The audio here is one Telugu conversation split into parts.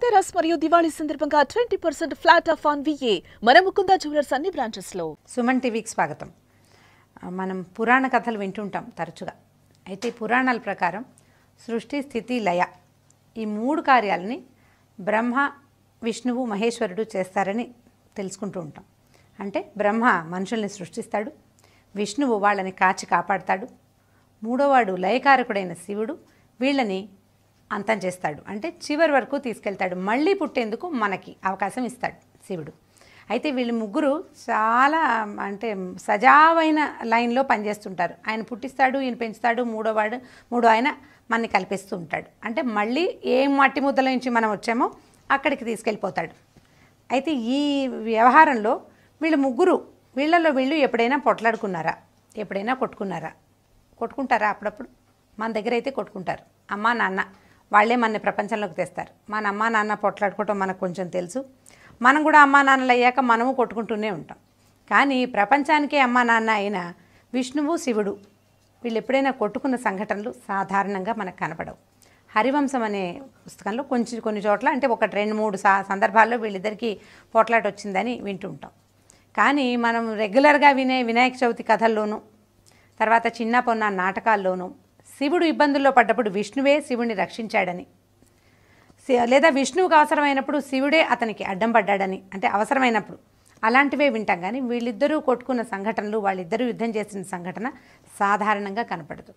ధనతెరస్ మరియు దివాళీ సందర్భంగా 20% ఫ్లాట్ ఆఫ్ ఆన్ విఏ మన ముకుందా జ్యువెలర్స్ అన్ని బ్రాంచెస్ లో. సుమన్ టీవీకి స్వాగతం. మనం పురాణ కథలు వింటుంటాం తరచుగా. అయితే పురాణాల ప్రకారం సృష్టి, స్థితి, లయ ఈ మూడు కార్యాలని బ్రహ్మ, విష్ణువు, మహేశ్వరుడు చేస్తారని తెలుసుకుంటూ ఉంటాం. అంటే బ్రహ్మ మనుషుల్ని సృష్టిస్తాడు, విష్ణువు వాళ్ళని కాచి కాపాడతాడు, మూడోవాడు లయకారకుడైన శివుడు వీళ్ళని అంతం చేస్తాడు, అంటే చివరి వరకు తీసుకెళ్తాడు, మళ్ళీ పుట్టేందుకు మనకి అవకాశం ఇస్తాడు శివుడు. అయితే వీళ్ళు ముగ్గురు చాలా సజావైన లైన్లో పనిచేస్తుంటారు. ఆయన పుట్టిస్తాడు, ఈయన పెంచుతాడు, మూడో ఆయన మనని కల్పిస్తూ ఉంటాడు. అంటే మళ్ళీ ఏ మట్టి ముద్దల నుంచి మనం వచ్చామో అక్కడికి తీసుకెళ్ళిపోతాడు. అయితే ఈ వ్యవహారంలో వీళ్ళలో వీళ్ళు ఎప్పుడైనా పొట్లాడుకున్నారా, ఎప్పుడైనా కొట్టుకుంటారా? అప్పుడప్పుడు మన దగ్గర అయితే కొట్టుకుంటారు. అమ్మా నాన్న వాళ్ళే మన ప్రపంచంలోకి తెస్తారు. మన అమ్మా నాన్న పొట్లాడుకోవటం మనకు కొంచెం తెలుసు. మనం కూడా అమ్మా నాన్నలు అయ్యాక మనము కొట్టుకుంటూనే ఉంటాం. కానీ ప్రపంచానికే అమ్మా నాన్న అయిన విష్ణువు, శివుడు వీళ్ళు ఎప్పుడైనా కొట్టుకున్న సంఘటనలు సాధారణంగా మనకు కనపడవు. హరివంశం అనే పుస్తకంలో కొన్ని చోట్ల అంటే 2-3 సందర్భాల్లో వీళ్ళిద్దరికీ పోట్లాట వచ్చిందని వింటూ ఉంటాం. కానీ మనం రెగ్యులర్గా వినే వినాయక చవితి కథల్లోనూ, తర్వాత చిన్న పొన్న నాటకాల్లోనూ శివుడు ఇబ్బందుల్లో పడ్డప్పుడు విష్ణువే శివుడిని రక్షించాడని, లేదా విష్ణువుకు అవసరమైనప్పుడు శివుడే అతనికి అడ్డం పడ్డాడని, అంటే అవసరమైనప్పుడు అలాంటివే వింటాం. కానీ వీళ్ళిద్దరూ కొట్టుకున్న సంఘటనలు, వాళ్ళిద్దరూ యుద్ధం చేసిన సంఘటన సాధారణంగా కనపడదు.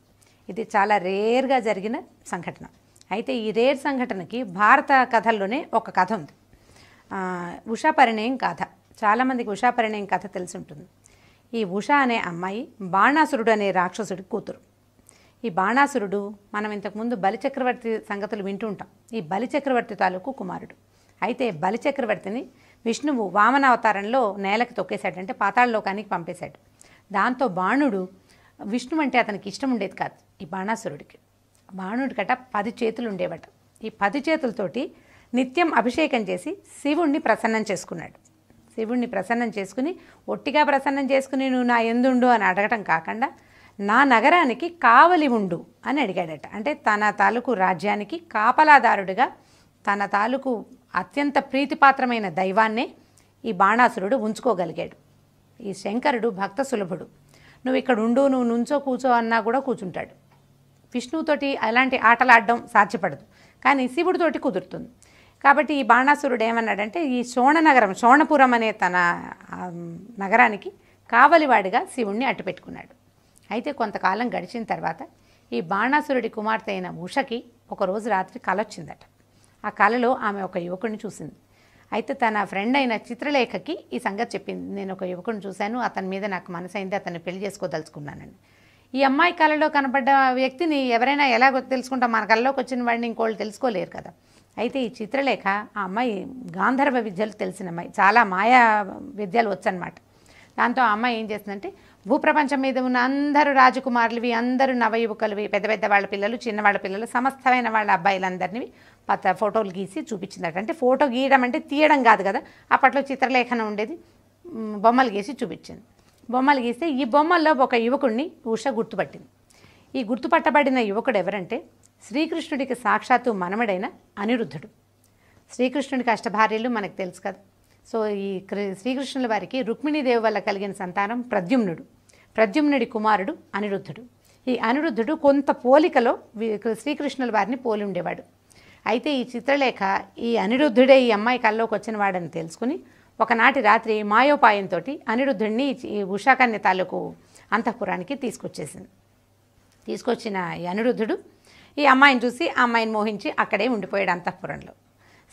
ఇది చాలా రేర్గా జరిగిన సంఘటన. అయితే ఈ రేర్ సంఘటనకి భారత కథల్లోనే ఒక కథ ఉంది, ఉషా పరిణయం కథ. చాలామందికి ఉషా పరిణయం కథ తెలిసి ఉంటుంది. ఈ ఉషా అనే అమ్మాయి బాణాసురుడు అనే రాక్షసుడి కూతురు. ఈ బాణాసురుడు మనం ఇంతకుముందు బలిచక్రవర్తి సంగతులు వింటూ ఉంటాం. ఈ బలిచక్రవర్తి తాలూకు కుమారుడు. అయితే బలిచక్రవర్తిని విష్ణువు వామనావతారంలో నేలకి తొక్కేశాడు, అంటే పాతాళలోకానికి పంపేశాడు. దాంతో బాణుడు, విష్ణువు అంటే అతనికి ఇష్టం ఉండేది కాదు ఈ బాణాసురుడికి. బాణుడికట 10 చేతులు ఉండేవట. ఈ 10 చేతులతోటి నిత్యం అభిషేకం చేసి శివుణ్ణి ప్రసన్నం చేసుకున్నాడు. శివుణ్ణి ప్రసన్నం చేసుకుని, ఒట్టిగా ప్రసన్నం చేసుకుని నువ్వు నా ఎందుండు అని అడగటం కాకుండా నా నగరానికి కావలి ఉండు అని అడిగాడట. అంటే తన తాలూకు రాజ్యానికి కాపలాదారుడిగా తన తాలూకు అత్యంత ప్రీతిపాత్రమైన దైవాన్నే ఈ బాణాసురుడు ఉంచుకోగలిగాడు. ఈ శంకరుడు భక్త సులభుడు. నువ్వు ఇక్కడ ఉండు, నువ్వు నుంచో కూర్చో అన్నా కూడా కూర్చుంటాడు. విష్ణువుతోటి అలాంటి ఆటలాడడం సాధ్యపడదు, కానీ శివుడితోటి కుదురుతుంది. కాబట్టి ఈ బాణాసురుడు ఏమన్నాడంటే ఈ శోణపురం అనే తన నగరానికి కావలివాడిగా శివుణ్ణి అట్టుపెట్టుకున్నాడు. అయితే కొంతకాలం గడిచిన తర్వాత ఈ బాణాసురుడి కుమార్తె అయిన ఉషకి ఒకరోజు రాత్రి కల వచ్చిందట. ఆ కలలో ఆమె ఒక యువకుడిని చూసింది. అయితే తన ఫ్రెండ్ అయిన చిత్రలేఖకి ఈ సంగతి చెప్పింది. నేను ఒక యువకుడిని చూశాను, అతని మీద నాకు మనసైంది, అతన్ని పెళ్లి చేసుకోదలుచుకున్నానని. ఈ అమ్మాయి కళలో కనపడ్డ వ్యక్తిని ఎవరైనా ఎలా తెలుసుకుంటాం? మన కళలోకి వచ్చిన వాడిని ఇంకోళ్ళు తెలుసుకోలేరు కదా. అయితే ఈ చిత్రలేఖ ఆ అమ్మాయి గాంధర్వ విద్యలు తెలిసిన అమ్మాయి, చాలా మాయా విద్యలు వచ్చనమాట. దాంతో ఆ అమ్మాయి ఏం చేస్తుందంటే భూప్రపంచం మీద ఉన్న అందరూ రాజకుమారులవి, అందరూ నవయువకులవి, పెద్ద వాళ్ళ పిల్లలు, చిన్నవాళ్ళ పిల్లలు, సమస్తమైన వాళ్ళ అబ్బాయిలందరినీ ఫోటోలు గీసి చూపించిందట. అంటే ఫోటో గీయడం అంటే తీయడం కాదు కదా, అప్పట్లో చిత్రలేఖనం ఉండేది. బొమ్మలు గీసి చూపించింది. బొమ్మలు గీస్తే ఈ బొమ్మల్లో ఒక యువకుడిని ఉష గుర్తుపట్టింది. ఈ గుర్తుపట్టబడిన యువకుడు ఎవరంటే శ్రీకృష్ణుడికి సాక్షాత్తు మనమడైన అనిరుద్ధుడు. శ్రీకృష్ణుడికి అష్టభార్యలు మనకు తెలుసు కదా. సో ఈ శ్రీకృష్ణుల వారికి రుక్మిణీదేవి వల్ల కలిగిన సంతానం ప్రద్యుమ్నుడి కుమారుడు అనిరుద్ధుడు. ఈ అనిరుద్ధుడు కొంత పోలికలో శ్రీకృష్ణుల వారిని పోలి ఉండేవాడు. అయితే ఈ చిత్రలేఖ ఈ అనిరుద్ధుడే ఈ అమ్మాయి కల్లోకి వచ్చిన వాడని తెలుసుకుని ఒకనాటి రాత్రి మాయోపాయంతో అనిరుద్ధుడిని ఈ ఉషాకన్య తాలూకు అంతఃపురానికి తీసుకొచ్చిన ఈ అనిరుద్ధుడు ఈ అమ్మాయిని చూసి ఆ అమ్మాయిని మోహించి అక్కడే ఉండిపోయాడు అంతఃపురంలో.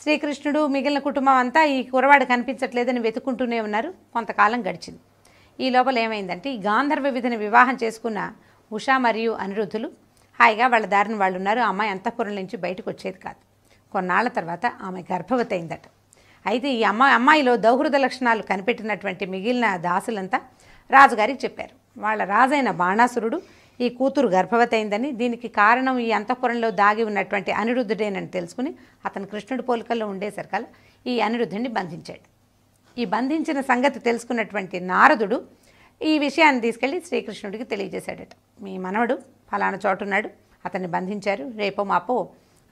శ్రీకృష్ణుడు మిగిలిన కుటుంబం అంతా ఈ కురవాడు కనిపించట్లేదని వెతుక్కుంటూనే ఉన్నారు. కొంతకాలం గడిచింది. ఈ లోపల ఏమైందంటే ఈ గాంధర్వ విధిని వివాహం చేసుకున్న ఉషా మరియు అనిరుద్ధులు హాయిగా వాళ్ళ దారిని వాళ్ళు ఉన్నారు. ఆ అమ్మాయి అంతఃపురం నుంచి బయటకు వచ్చేది కాదు. కొన్నాళ్ల తర్వాత ఆమె గర్భవతి అయిందట. అయితే ఈ అమ్మాయిలో దౌహృద లక్షణాలు కనిపెట్టినటువంటి మిగిలిన దాసులంతా రాజుగారికి చెప్పారు. వాళ్ళ రాజైన బాణాసురుడు ఈ కూతురు గర్భవతి అయిందని, దీనికి కారణం ఈ అంతఃపురంలో దాగి ఉన్నటువంటి అనిరుద్ధుడేనని తెలుసుకుని అతను కృష్ణుడి పోలికల్లో ఉండేసరికల్లా ఈ అనిరుద్ధుడిని బంధించాడు. ఈ బంధించిన సంగతి తెలుసుకున్నటువంటి నారదుడు ఈ విషయాన్ని తీసుకెళ్లి శ్రీకృష్ణుడికి తెలియజేశాడట. మీ మనవడు ఫలానా చోటున్నాడు, అతన్ని బంధించారు, రేపో మాపో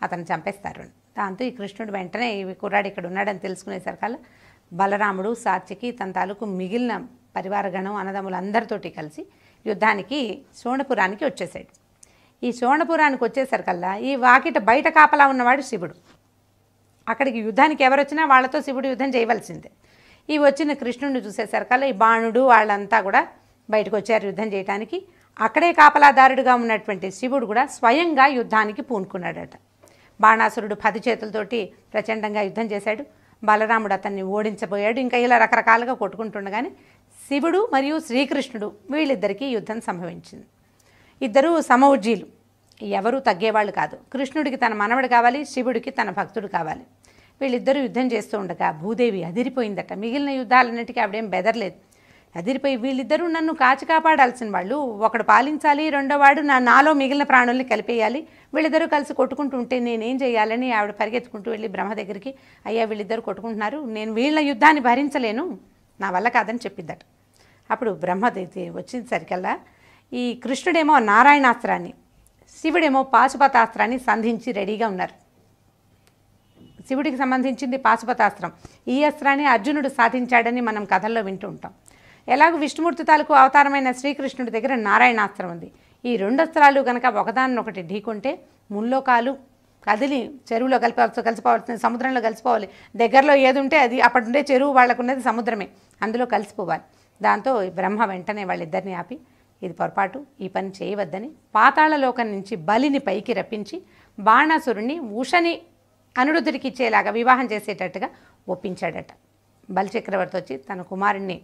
అతన్ని చంపేస్తారు అని. దాంతో ఈ కృష్ణుడు వెంటనే ఈ కుర్రాడు ఇక్కడ ఉన్నాడని తెలుసుకునేసరికల్లా బలరాముడు, సాత్యకి, తన తాలూకు మిగిలిన పరివారగణం అన్నదమ్ములు అందరితోటి కలిసి యుద్ధానికి శోణపురానికి వచ్చేసాడు. ఈ శోణపురానికి వచ్చేసరికల్లా ఈ వాకిట బయట కాపలా ఉన్నవాడు శివుడు. అక్కడికి యుద్ధానికి ఎవరు వచ్చినా వాళ్ళతో శివుడు యుద్ధం చేయవలసిందే. ఈ వచ్చిన కృష్ణుడిని చూసేసరికల్లా ఈ బాణుడు వాళ్ళంతా కూడా బయటకు వచ్చారు యుద్ధం చేయడానికి. అక్కడే కాపలాదారుడుగా ఉన్నటువంటి శివుడు కూడా స్వయంగా యుద్ధానికి పూనుకున్నాడట. బాణాసురుడు 10 చేతులతోటి ప్రచండంగా యుద్ధం చేశాడు. బలరాముడు అతన్ని ఓడించబోయాడు. ఇంకా ఇలా రకరకాలుగా కొట్టుకుంటుండగానే శివుడు మరియు శ్రీకృష్ణుడు వీళ్ళిద్దరికీ యుద్ధం సంభవించింది. ఇద్దరూ సమవుజ్జీలు, ఎవరూ తగ్గేవాళ్ళు కాదు. కృష్ణుడికి తన మనవడు కావాలి, శివుడికి తన భక్తుడు కావాలి. వీళ్ళిద్దరూ యుద్ధం చేస్తూ ఉండగా భూదేవి అదిరిపోయిందట. మిగిలిన యుద్ధాలన్నిటికీ ఆవిడేం బెదరలేదు. అదిరిపోయి వీళ్ళిద్దరూ నన్ను కాచి కాపాడాల్సిన వాళ్ళు, ఒకడు పాలించాలి, రెండోవాడు నాలో మిగిలిన ప్రాణుల్ని కలిపేయాలి, వీళ్ళిద్దరూ కలిసి కొట్టుకుంటూ ఉంటే నేనేం చేయాలని ఆవిడ పరిగెత్తుకుంటూ వెళ్ళి బ్రహ్మ దగ్గరికి, అయ్యా వీళ్ళిద్దరూ కొట్టుకుంటున్నారు, నేను వీళ్ళ యుద్ధాన్ని భరించలేను, నా వల్ల కాదని చెప్పిద్దట. అప్పుడు బ్రహ్మ వచ్చేసరికల్లా ఈ కృష్ణుడేమో నారాయణాస్త్రాన్ని, శివుడేమో పాశుపతాస్త్రాన్ని సంధించి రెడీగా ఉన్నారు. శివుడికి సంబంధించింది పాశుపతాస్త్రం. ఈ అస్త్రాన్ని అర్జునుడు సాధించాడని మనం కథల్లో వింటూ ఉంటాం. ఎలాగో విష్ణుమూర్తి తాలూకు అవతారమైన శ్రీకృష్ణుడి దగ్గర నారాయణాస్త్రం ఉంది. ఈ 2 అస్త్రాలు కనుక ఒకదాన్నొకటి ఢీకొంటే ముల్లోకాలు కదిలి చెరువులో కలిసిపోవాల్సిన, సముద్రంలో కలిసిపోవాలి. దగ్గరలో ఏది ఉంటే అది అప్పటిండే చెరువు, వాళ్ళకున్నది సముద్రమే, అందులో కలిసిపోవాలి. దాంతో బ్రహ్మ వెంటనే వాళ్ళిద్దరిని ఆపి, ఇది పొరపాటు, ఈ పని చేయవద్దని పాతాళలోకం నుంచి బలిని పైకి రప్పించి బాణాసురుణ్ణి ఉషని అనిరుద్ధుడికి ఇచ్చేలాగా వివాహం చేసేటట్టుగా ఒప్పించాడట. బలి చక్రవర్తి వచ్చి తన కుమారుణ్ణి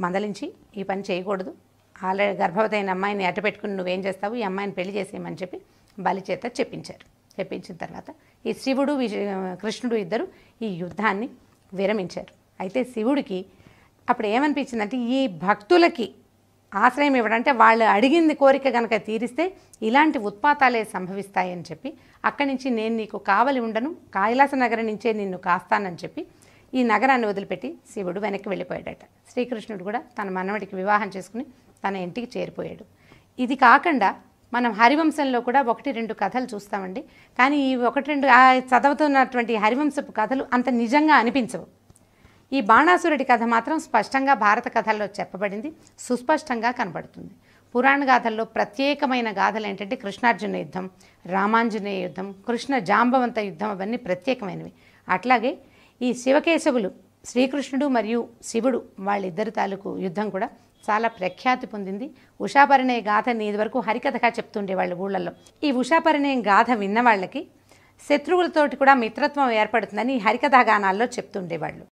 మందలించి, ఈ పని చేయకూడదు, ఆల్రెడీ గర్భవతి అయిన అమ్మాయిని అట్టపెట్టుకుని నువ్వేం చేస్తావు, ఈ అమ్మాయిని పెళ్లి చేసేయమని చెప్పి బలి చేత చెప్పించారు. చెప్పించిన తర్వాత ఈ శివుడు కృష్ణుడు ఇద్దరు ఈ యుద్ధాన్ని విరమించారు. అయితే శివుడికి అప్పుడు ఏమనిపించిందంటే, ఈ భక్తులకి ఆశ్రయం ఇవ్వడంటే వాళ్ళు అడిగింది కోరిక కనుక తీరిస్తే ఇలాంటి ఉత్పాతాలే సంభవిస్తాయని చెప్పి అక్కడి నుంచి నేను నీకు కావలి ఉండను, కైలాస నగరం నుంచే నిన్ను కాస్తానని చెప్పి ఈ నగరాన్ని వదిలిపెట్టి శివుడు వెనక్కి వెళ్ళిపోయాడట. శ్రీకృష్ణుడు కూడా తన మనవడికి వివాహం చేసుకుని తన ఇంటికి చేరిపోయాడు. ఇది కాకుండా మనం హరివంశంలో కూడా 1-2 కథలు చూస్తామండి. కానీ ఈ 1-2 చదువుతున్నటువంటి హరివంశపు కథలు అంత నిజంగా అనిపించవు. ఈ బాణాసురుడి కథ మాత్రం స్పష్టంగా భారత కథల్లో చెప్పబడింది, సుస్పష్టంగా కనబడుతుంది. పురాణ గాథల్లో ప్రత్యేకమైన గాథలు ఏంటంటే కృష్ణార్జున యుద్ధం, రామాంజనేయ యుద్ధం, కృష్ణ జాంబవంత యుద్ధం, అవన్నీ ప్రత్యేకమైనవి. అట్లాగే ఈ శివకేశవులు, శ్రీకృష్ణుడు మరియు శివుడు వాళ్ళిద్దరి తాలూకు యుద్ధం కూడా చాలా ప్రఖ్యాతి పొందింది. ఉషాపరిణయ గాథని ఇదివరకు హరికథగా చెప్తుండేవాళ్ళు ఊళ్ళల్లో. ఈ ఉషాపరిణయ గాథ విన్న వాళ్ళకి శత్రువులతోటి కూడా మిత్రత్వం ఏర్పడుతుందని హరికథా గానాల్లో చెప్తుండేవాళ్ళు.